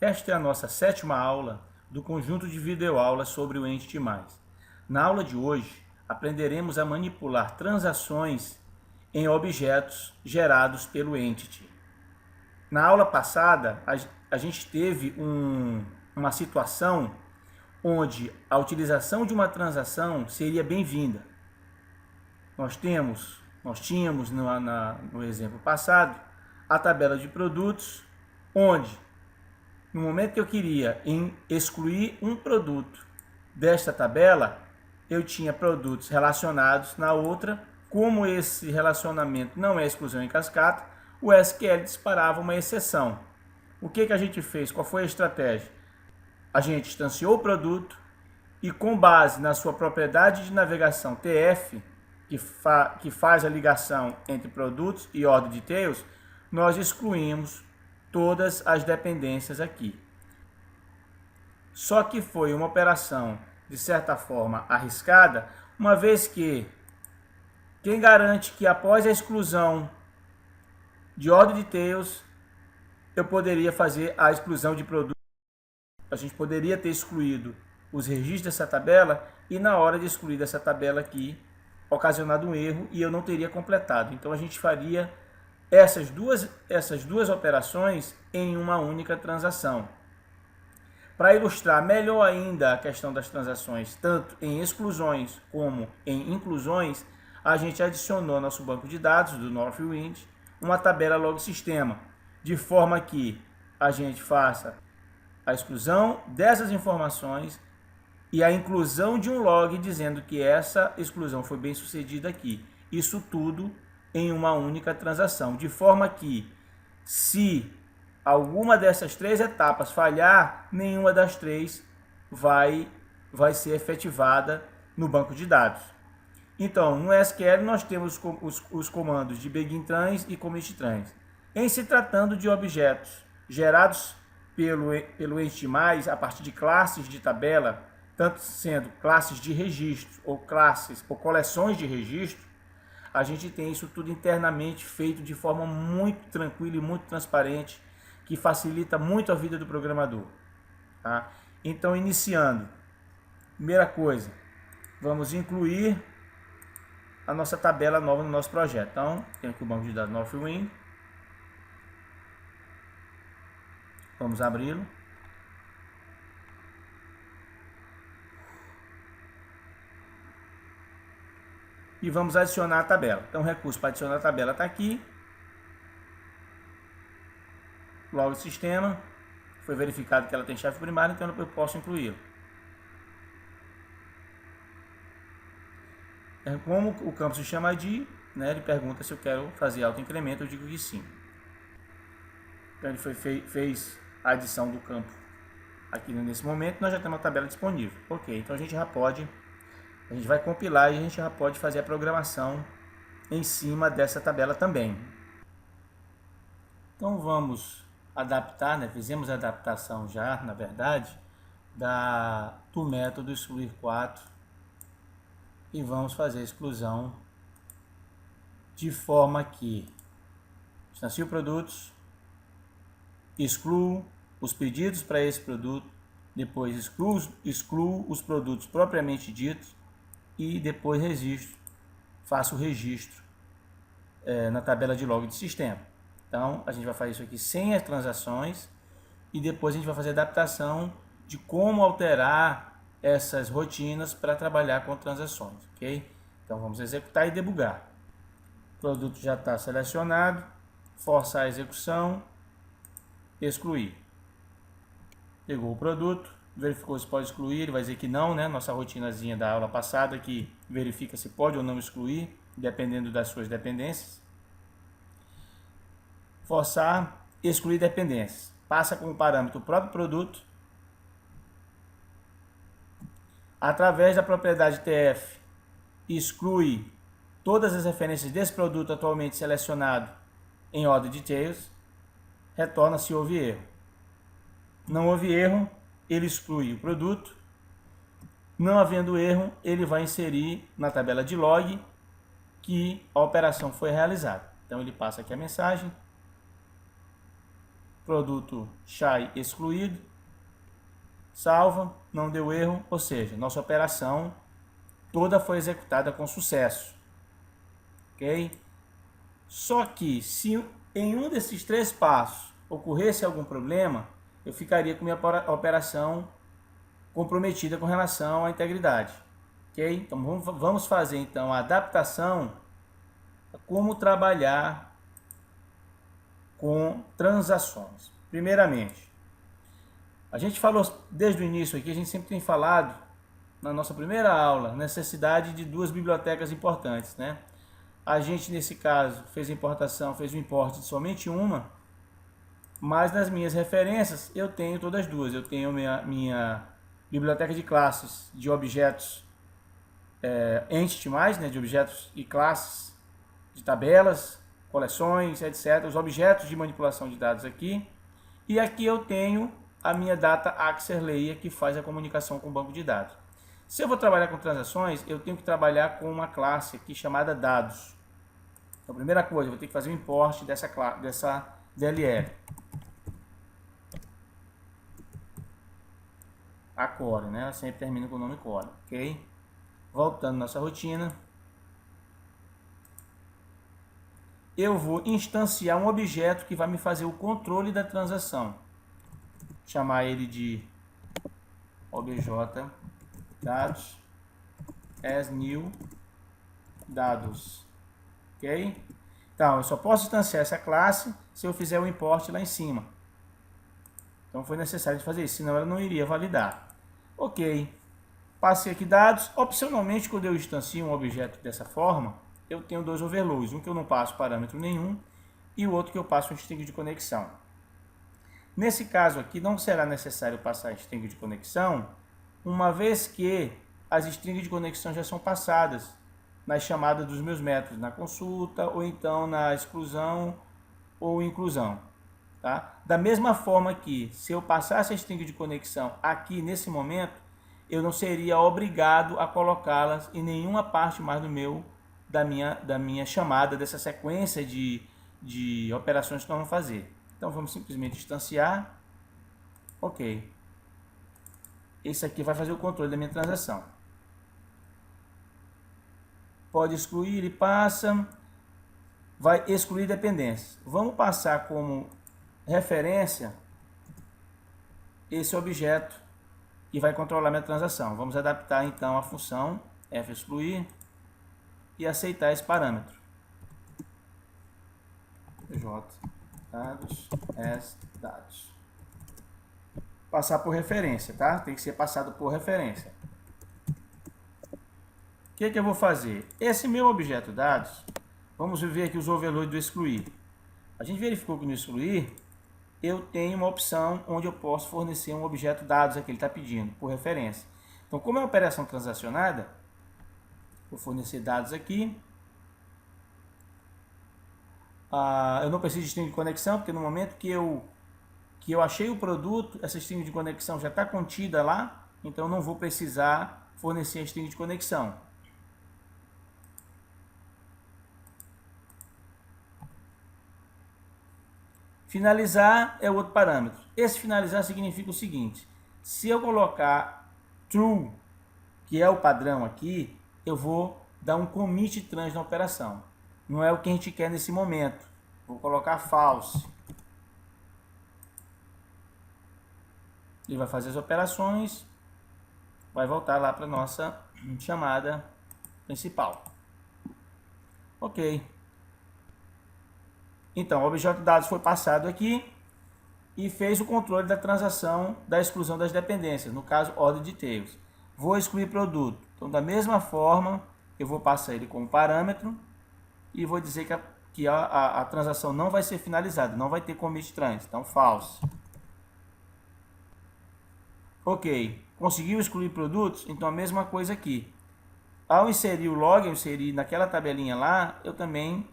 Esta é a nossa 7ª aula do conjunto de videoaulas sobre o Entity+. Na aula de hoje, aprenderemos a manipular transações em objetos gerados pelo Entity. Na aula passada, a gente teve uma situação onde a utilização de uma transação seria bem-vinda. Nós tínhamos no exemplo passado a tabela de produtos, onde no momento que eu queria excluir um produto desta tabela, eu tinha produtos relacionados na outra. Como esse relacionamento não é exclusão em cascata, o SQL disparava uma exceção. O que a gente fez? Qual foi a estratégia? A gente instanciou o produto e, com base na sua propriedade de navegação TF, que faz a ligação entre produtos e order details, nós excluímos todas as dependências aqui. Só que foi uma operação, de certa forma, arriscada, uma vez que quem garante que após a exclusão de order details, eu poderia fazer a exclusão de produtos? A gente poderia ter excluído os registros dessa tabela e na hora de excluir dessa tabela aqui, ocasionado um erro e eu não teria completado. Então a gente faria essas duas operações em uma única transação. Para ilustrar melhor ainda a questão das transações, tanto em exclusões como em inclusões, a gente adicionou ao nosso banco de dados do Northwind uma tabela log sistema, de forma que a gente faça a exclusão dessas informações e a inclusão de um log dizendo que essa exclusão foi bem sucedida aqui. Isso tudo em uma única transação, de forma que, se alguma dessas 3 etapas falhar, nenhuma das 3 vai ser efetivada no banco de dados. Então, no SQL nós temos os comandos de beginTrans e commitTrans. Em se tratando de objetos gerados pelo Entity+, a partir de classes de tabela, tanto sendo classes de registro ou coleções de registro, a gente tem isso tudo internamente feito de forma muito tranquila e muito transparente, que facilita muito a vida do programador. Tá? Então, iniciando, primeira coisa, vamos incluir a nossa tabela nova no nosso projeto. Então, tem aqui o banco de dados Northwind. Vamos abri-lo. E vamos adicionar a tabela. Então, o recurso para adicionar a tabela está aqui. Log sistema. Foi verificado que ela tem chave primária, então eu posso incluí-la. Como o campo se chama ID, né, ele pergunta se eu quero fazer autoincremento, eu digo que sim. Então ele fez a adição do campo aqui nesse momento, nós já temos a tabela disponível. Ok, então a gente vai compilar e a gente já pode fazer a programação em cima dessa tabela também. Então vamos adaptar, né? Fizemos a adaptação já, na verdade, do método excluir 4 e vamos fazer a exclusão de forma que instancio produtos, excluo os pedidos para esse produto, depois excluo os produtos propriamente ditos e depois faço o registro na tabela de log de sistema. Então, a gente vai fazer isso aqui sem as transações e depois a gente vai fazer a adaptação de como alterar essas rotinas para trabalhar com transações, ok? Então, vamos executar e debugar. O produto já está selecionado, forçar a execução, excluir. Pegou o produto, verificou se pode excluir, ele vai dizer que não, né? Nossa rotinazinha da aula passada que verifica se pode ou não excluir, dependendo das suas dependências. Forçar, excluir dependências. Passa como parâmetro o próprio produto. Através da propriedade TF, exclui todas as referências desse produto atualmente selecionado em order details. Retorna se houve erro. Não houve erro, ele exclui o produto. Não havendo erro, ele vai inserir na tabela de log que a operação foi realizada. Então ele passa aqui a mensagem. produto Chai excluído, salva, não deu erro, ou seja, nossa operação toda foi executada com sucesso, ok? Só que se em um desses 3 passos ocorresse algum problema, eu ficaria com minha operação comprometida com relação à integridade, ok? Então vamos fazer então a adaptação a como trabalhar com transações. Primeiramente, a gente falou desde o início aqui, a gente sempre tem falado na nossa primeira aula, necessidade de 2 bibliotecas importantes, né? A gente, nesse caso, fez a importação, fez o importe de somente uma, mas nas minhas referências eu tenho todas as duas. Eu tenho minha biblioteca de classes de objetos entity mais, né, de objetos e classes, de tabelas, coleções, etc. Os objetos de manipulação de dados aqui. E aqui eu tenho a minha Data Access Layer, que faz a comunicação com o banco de dados. Se eu vou trabalhar com transações, eu tenho que trabalhar com uma classe aqui chamada dados. Então, a primeira coisa, eu vou ter que fazer o import dessa DLL. A core, né? Ela sempre termina com o nome core, ok? Voltando à nossa rotina. Eu vou instanciar um objeto que vai me fazer o controle da transação. Chamar ele de obj dados as new dados, ok? Então, eu só posso instanciar essa classe se eu fizer o import lá em cima. Então, foi necessário fazer isso, senão ela não iria validar. Ok, passei aqui dados. Opcionalmente, quando eu instancio um objeto dessa forma, eu tenho 2 overloads. Um que eu não passo parâmetro nenhum e o outro que eu passo um string de conexão. Nesse caso aqui, não será necessário passar string de conexão, uma vez que as strings de conexão já são passadas nas chamadas dos meus métodos, na consulta, ou então na exclusão ou inclusão. Tá? Da mesma forma que, se eu passasse a string de conexão aqui nesse momento, eu não seria obrigado a colocá-las em nenhuma parte mais da minha chamada, dessa sequência de operações que nós vamos fazer. Então vamos simplesmente instanciar. Ok. Esse aqui vai fazer o controle da minha transação. Pode excluir, ele passa. Vai excluir dependências. Vamos passar como referência esse objeto que vai controlar minha transação. Vamos adaptar então a função f_excluir e aceitar esse parâmetro. J dados as dados. Passar por referência, tá? Tem que ser passado por referência. O que eu vou fazer? Esse meu objeto dados, vamos ver aqui os overloads do excluir. A gente verificou que no excluir eu tenho uma opção onde eu posso fornecer um objeto dados aqui, ele está pedindo, por referência. Então, como é uma operação transacionada, vou fornecer dados aqui. Eu não preciso de string de conexão, porque no momento que eu achei o produto, essa string de conexão já está contida lá, então eu não vou precisar fornecer a string de conexão. Finalizar é o outro parâmetro. Esse finalizar significa o seguinte: se eu colocar true, que é o padrão aqui, eu vou dar um commit trans na operação. Não é o que a gente quer nesse momento. Vou colocar false. Ele vai fazer as operações, vai voltar lá para a nossa chamada principal. Ok. Então, o objeto dados foi passado aqui e fez o controle da transação da exclusão das dependências, no caso, order details. Vou excluir produto. Então, da mesma forma, eu vou passar ele como parâmetro e vou dizer que a transação não vai ser finalizada, não vai ter commit trans, então false. Ok, conseguiu excluir produtos? Então a mesma coisa aqui. Ao inserir o log, eu inseri naquela tabelinha lá, eu também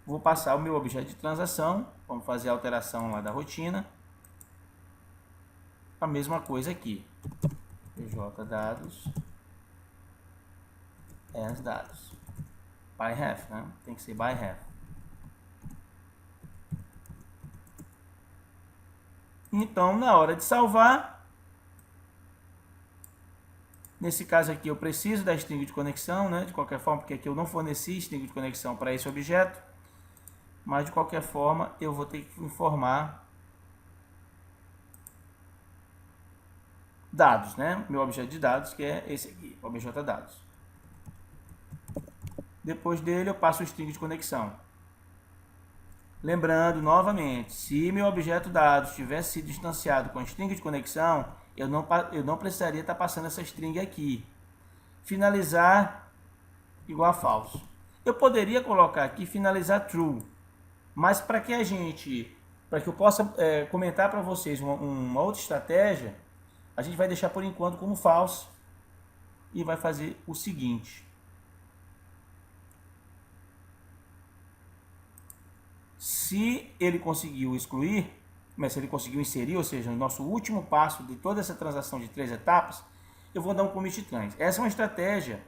vou passar o meu objeto de transação. Vamos fazer a alteração lá da rotina. A mesma coisa aqui. PJ dados as dados. By half, né? Tem que ser by half. Então, na hora de salvar, nesse caso aqui eu preciso da string de conexão, né? De qualquer forma, porque aqui eu não forneci string de conexão para esse objeto, mas de qualquer forma eu vou ter que informar dados, né? Meu objeto de dados, que é esse aqui, objeto dados. Depois dele eu passo o string de conexão. Lembrando novamente, se meu objeto dados tivesse sido instanciado com string de conexão, eu não precisaria estar passando essa string aqui. Finalizar igual a falso. Eu poderia colocar aqui finalizar true, mas para que eu possa comentar para vocês uma outra estratégia, a gente vai deixar por enquanto como falso e vai fazer o seguinte. Se ele conseguiu excluir, mas se ele conseguiu inserir, ou seja, no nosso último passo de toda essa transação de 3 etapas, eu vou dar um commit trans. Essa é uma estratégia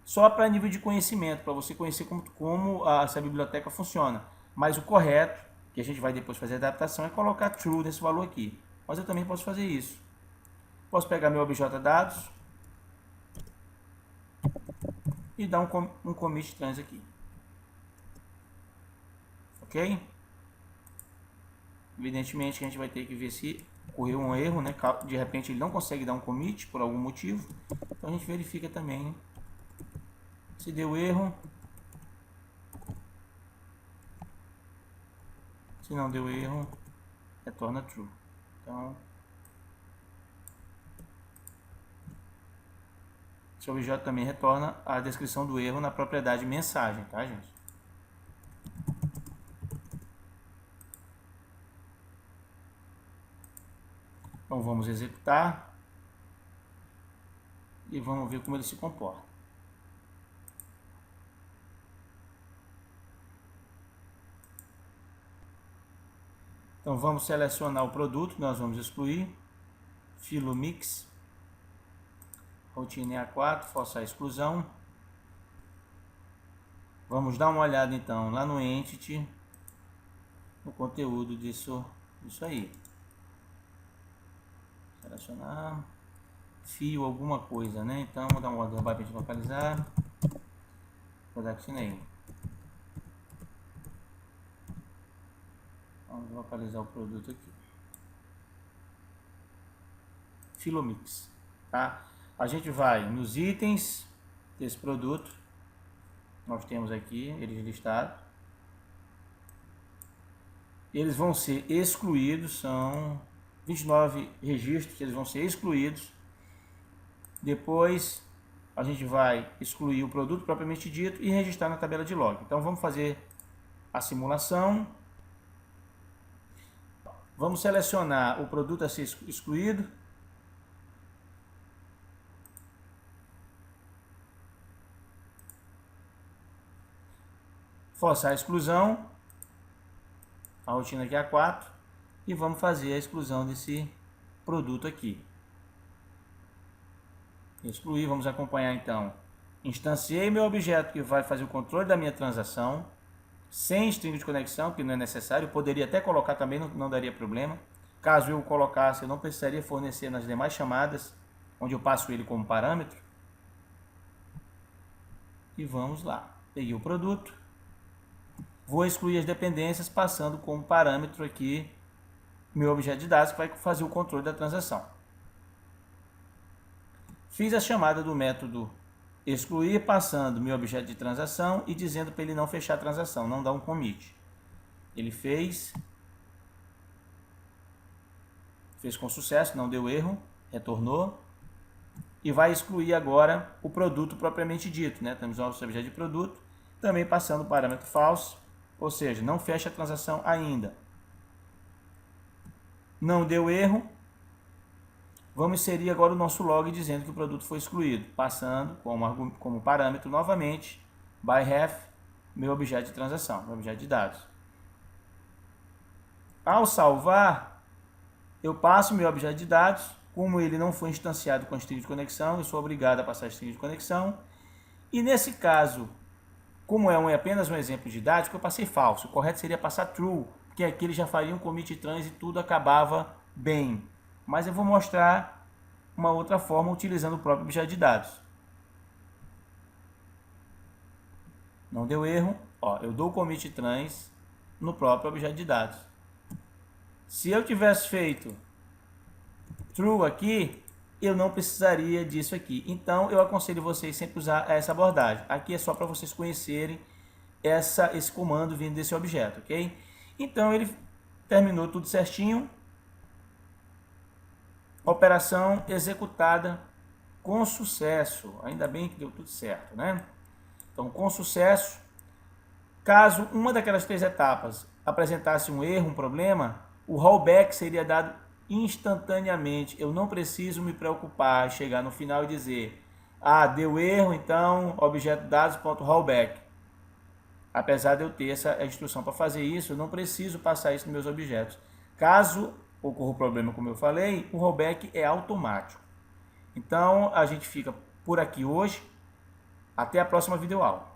só para nível de conhecimento, para você conhecer como essa biblioteca funciona. Mas o correto, que a gente vai depois fazer a adaptação, é colocar true nesse valor aqui. Mas eu também posso fazer isso. Posso pegar meu objeto dados e dar um commit trans aqui. Ok? Evidentemente que a gente vai ter que ver se ocorreu um erro, né? De repente ele não consegue dar um commit por algum motivo. Então a gente verifica também se deu erro. Se não deu erro, retorna true. Então, esse objeto também retorna a descrição do erro na propriedade mensagem, tá, gente? Então vamos executar e vamos ver como ele se comporta. Então vamos selecionar o produto que nós vamos excluir, filo mix, rotina A4, forçar a exclusão. Vamos dar uma olhada então lá no entity, no conteúdo disso aí. Selecionar fio alguma coisa, né? Então vou dar uma ordem para a gente localizar. Production name. Vamos localizar o produto aqui. Filomix, tá? A gente vai nos itens desse produto. Nós temos aqui eles listados. Eles vão ser excluídos, são 29 registros que eles vão ser excluídos. Depois a gente vai excluir o produto propriamente dito e registrar na tabela de log. Então vamos fazer a simulação. Vamos selecionar o produto a ser excluído. Forçar a exclusão. A rotina aqui é A4. E vamos fazer a exclusão desse produto aqui. Excluir, vamos acompanhar então. Instanciei meu objeto que vai fazer o controle da minha transação, sem string de conexão, que não é necessário. Eu poderia até colocar também, não daria problema. Caso eu colocasse, eu não precisaria fornecer nas demais chamadas, onde eu passo ele como parâmetro. E vamos lá. Peguei o produto. Vou excluir as dependências, passando como parâmetro aqui meu objeto de dados, que vai fazer o controle da transação. Fiz a chamada do método excluir, passando meu objeto de transação e dizendo para ele não fechar a transação, não dar um commit. Ele fez com sucesso, não deu erro, retornou. E vai excluir agora o produto propriamente dito, né? Temos o nosso objeto de produto, também passando o parâmetro false, ou seja, não fecha a transação ainda. Não deu erro. Vamos inserir agora o nosso log dizendo que o produto foi excluído, passando como parâmetro novamente by_ref, meu objeto de transação, meu objeto de dados. Ao salvar, eu passo meu objeto de dados, como ele não foi instanciado com string de conexão, eu sou obrigado a passar string de conexão. E nesse caso, como é apenas um exemplo didático, eu passei falso. O correto seria passar true, porque aqui ele já faria um commit trans e tudo acabava bem, mas eu vou mostrar uma outra forma utilizando o próprio objeto de dados. Não deu erro, ó, eu dou o commit trans no próprio objeto de dados. Se eu tivesse feito true aqui, eu não precisaria disso aqui. Então, eu aconselho vocês sempre usar essa abordagem. Aqui é só para vocês conhecerem esse comando vindo desse objeto, ok? Então, ele terminou tudo certinho. Operação executada com sucesso. Ainda bem que deu tudo certo, né? Então, com sucesso. Caso uma daquelas 3 etapas apresentasse um erro, um problema, o rollback seria dado instantaneamente. Eu não preciso me preocupar, chegar no final e dizer: ah, deu erro, então objeto dados.rollback. Apesar de eu ter essa instrução para fazer isso, eu não preciso passar isso nos meus objetos. Caso ocorra o problema, como eu falei, o rollback é automático. Então, a gente fica por aqui hoje. Até a próxima videoaula.